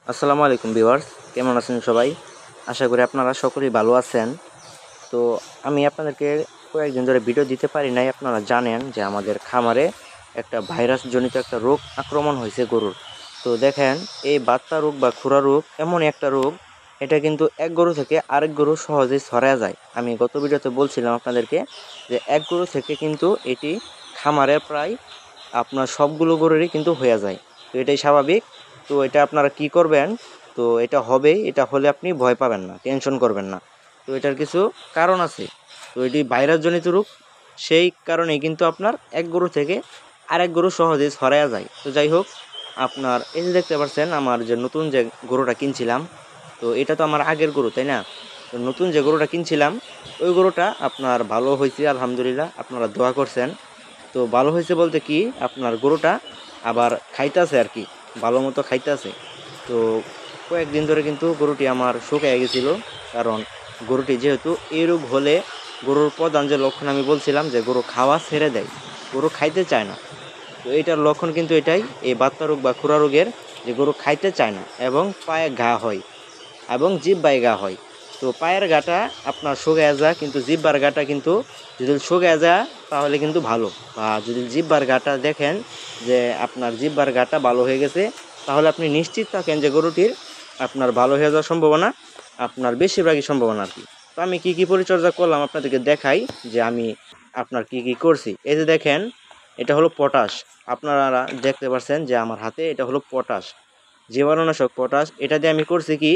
আসসালামু আলাইকুম ভিউয়ার্স, কেমন আছেন সবাই? আশা করি আপনারা সকলেই ভালো আছেন। তো আমি আপনাদেরকে কয়েকদিন ধরে ভিডিও দিতে পারি নাই। আপনারা জানেন যে আমাদের খামারে একটা ভাইরাস জনিত একটা রোগ আক্রমণ হয়েছে গরুর। তো দেখেন, এই বাত্তা রোগ বা খুরা রোগ এমন একটা রোগ, এটা কিন্তু এক গরু থেকে আরেক গরু সহজেই ছড়ায় যায়। আমি গত ভিডিওতে বলছিলাম আপনাদেরকে যে এক গরু থেকে কিন্তু এটি খামারে প্রায় আপনার সবগুলো গরুরই কিন্তু হয়ে যায়। তো এটাই স্বাভাবিক। তো এটা আপনারা কি করবেন? তো এটা হবেই, এটা হলে আপনি ভয় পাবেন না, টেনশন করবেন না। তো এটার কিছু কারণ আছে। তো এটি ভাইরাস জনিত রোগ, সেই কারণেই কিন্তু আপনার এক গরু থেকে আরেক গরু সহজেই ছড়ায়া যায়। তো যাই হোক, আপনার এই যে দেখতে পাচ্ছেন আমার যে নতুন যে গরুটা কিনছিলাম, তো এটা তো আমার আগের গরু, তাই না? তো নতুন যে গরুটা কিনছিলাম, ওই গরুটা আপনার ভালো হয়েছে আলহামদুলিল্লাহ, আপনারা দোয়া করছেন। তো ভালো হয়েছে বলতে কি, আপনার গরুটা আবার খাইতেছে আর কি, ভালো মতো খাইতেছে। তো কয়েকদিন ধরে কিন্তু গরুটি আমার শুকিয়ে গেছিল, কারণ গরুটি যেহেতু এই রোগ হলে গরুর প্রধান যে লক্ষণ আমি বলছিলাম যে গরু খাওয়া ছেড়ে দেয়, গরু খাইতে চায় না। তো এইটার লক্ষণ কিন্তু এটাই, এই বাত্তা রোগ বা খুরা রোগের, যে গরু খাইতে চায় না এবং পায়ে ঘা হয় এবং জিহ্বায় ঘা হয়। তো পায়ের ঘাটা আপনার শুকায় যায়, কিন্তু জিহ্বার ঘাটা কিন্তু যদি শুকায় যায় তাহলে কিন্তু ভালো। বা যদি জিহ্বার ঘাটা দেখেন যে আপনার জিহ্বার ঘাটা ভালো হয়ে গেছে, তাহলে আপনি নিশ্চিত থাকেন যে গরুটির আপনার ভালো হয়ে যাওয়ার সম্ভাবনা আপনার বেশিরভাগই সম্ভাবনা আর কি। তো আমি কি কি পরিচর্যা করলাম আপনাদেরকে দেখাই, যে আমি আপনার কি কি করছি। এই যে দেখেন, এটা হলো পটাশ। আপনারা দেখতে পাচ্ছেন যে আমার হাতে এটা হলো পটাশ, জীবাণুনাশক পটাশ। এটা দিয়ে আমি করছি কি,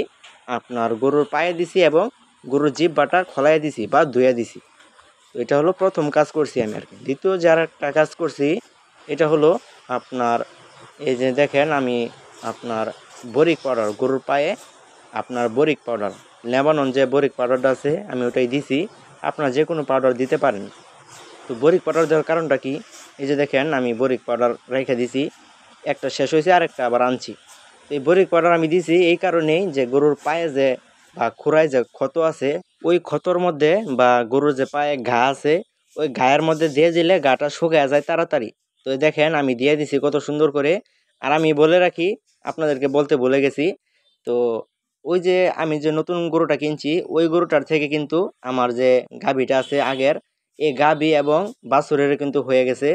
আপনার গরুর পায়ে দিছি এবং গরুর জিহ্বাটা খোলায় দিছি বা ধুয়ে দিছি। তো এটা হলো প্রথম কাজ করছি আমি আর কি। দ্বিতীয় যে আর একটা কাজ করছি, এটা হলো আপনার এই যে দেখেন, আমি আপনার বরিক পাউডার গরুর পায়ে, আপনার বরিক পাউডার, লেবানন যে বরিক পাউডারটা আছে আমি ওটাই দিছি। আপনার যে কোনো পাউডার দিতে পারেন। তো বরিক পাউডার দেওয়ার কারণটা কি, এই যে দেখেন আমি বরিক পাউডার রেখে দিছি, একটা শেষ হয়েছে আরেকটা আবার আনছি। তো এই বরিক পাউডার আমি দিছি এই কারণেই যে গরুর পায়ে যে বা খুরায় যে ক্ষত আছে, ওই ক্ষতর মধ্যে বা গরুর যে পায়ে ঘা আছে, ওই ঘায়ের মধ্যে দিয়ে দিলে ঘাটা শুকিয়ে যায় তাড়াতাড়ি। তো এই দেখেন আমি দিয়ে দিছি কত সুন্দর করে। আর আমি বলে রাখি, আপনাদেরকে বলতে ভুলে গেছি, তো ওই যে আমি যে নতুন গরুটা কিনছি, ওই গরুটার থেকে কিন্তু আমার যে গাভীটা আছে আগের, এই গাভী এবং বাছুরের কিন্তু হয়ে গেছে।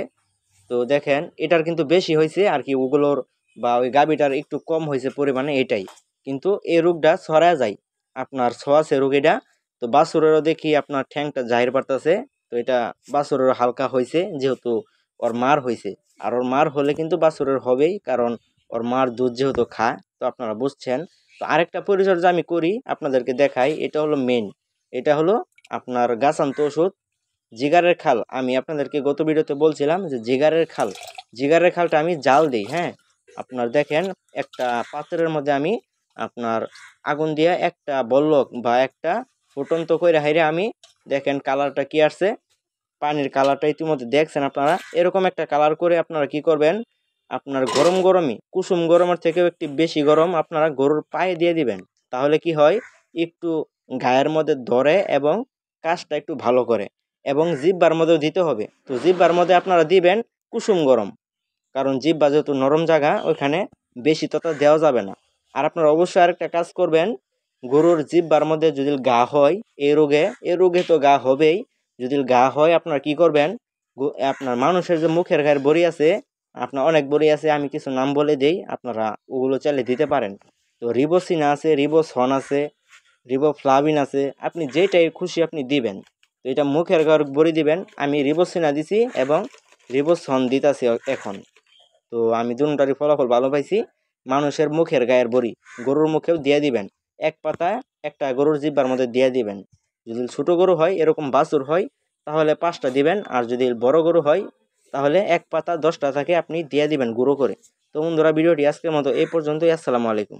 তো দেখেন এটার কিন্তু বেশি হয়েছে আর কি, ওগুলোর বা ওই গাভীটার একটু কম হয়েছে পরিমাণে, এটাই। কিন্তু এই রোগটা ছড়ায় যায়, আপনার ছোঁয়াচে রোগ এটা। তো বাছুরেরও দেখি আপনার ঠ্যাংটা জাহির পারতাছে। তো এটা বাছুরের হালকা হয়েছে, যেহেতু ওর মার হয়েছে। আর ওর মার হলে কিন্তু বাছুরের হবেই, কারণ ওর মার দুধ যেহেতু খায়। তো আপনারা বুঝছেন। তো আরেকটা পরিচর্যা আমি করি, আপনাদেরকে দেখাই। এটা হলো মেন, এটা হলো আপনার গাছান্ত ওষুধ, জিগারের খাল। আমি আপনাদেরকে গত ভিডিওতে বলছিলাম যে জিগারের খাল, জিগারের খালটা আমি জাল দিই। হ্যাঁ, আপনার দেখেন, একটা পাত্রের মধ্যে আমি আপনার আগুন দিয়ে একটা বল্লক বা একটা ফুটন্ত করে হাইরে আমি, দেখেন কালারটা কি আসছে, পানির কালারটা ইতিমধ্যে দেখছেন আপনারা। এরকম একটা কালার করে আপনারা কি করবেন, আপনার গরম গরমই, কুসুম গরমের থেকেও একটু বেশি গরম আপনারা গরুর পায়ে দিয়ে দিবেন। তাহলে কি হয়, একটু গায়ের মধ্যে ধরে এবং কাজটা একটু ভালো করে। এবং জিহ্বার মধ্যেও দিতে হবে। তো জিহ্বার মধ্যে আপনারা দিবেন কুসুম গরম, কারণ জিহ্বা যেহেতু নরম জায়গা, ওইখানে বেশি ততা দেওয়া যাবে না। আর আপনারা অবশ্যই আরেকটা কাজ করবেন, গরুর জিহ্বার মধ্যে যদি ঘা হয়, এই রোগে তো ঘা হবেই। যদি ঘা হয় আপনারা কি করবেন, আপনার মানুষের যে মুখের ঘায়ের বড়ি আছে, আপনার অনেক বড়ি আছে, আমি কিছু নাম বলে দেই, আপনারা ওগুলো চাইলে দিতে পারেন। তো রিবোসিন আছে, রিবোসন আছে, রিবোফ্লাভিন আছে, আপনি যেটাই খুশি আপনি দিবেন। তো এটা মুখের ঘর বড়ি দিবেন। আমি রিবোসিনা দিছি এবং রিবোসন দিতাছি এখন। তো আমি দুটারই ফলাফল ভালো পাইছি। মানুষের মুখের গায়ের বড়ি গরুর মুখেও দিয়ে দিবেন, এক পাতা একটা গরুর জিব্বার মধ্যে দিয়ে দিবেন। যদি ছোট গরু হয়, এরকম বাছুর হয়, তাহলে 5টা দিবেন। আর যদি বড় গরু হয়, তাহলে এক পাতা 10টা থাকে আপনি দিয়ে দিবেন গুঁড়ো করে। তো বন্ধুরা, ভিডিওটি আজকের মতো এই পর্যন্তই। আসসালামু আলাইকুম।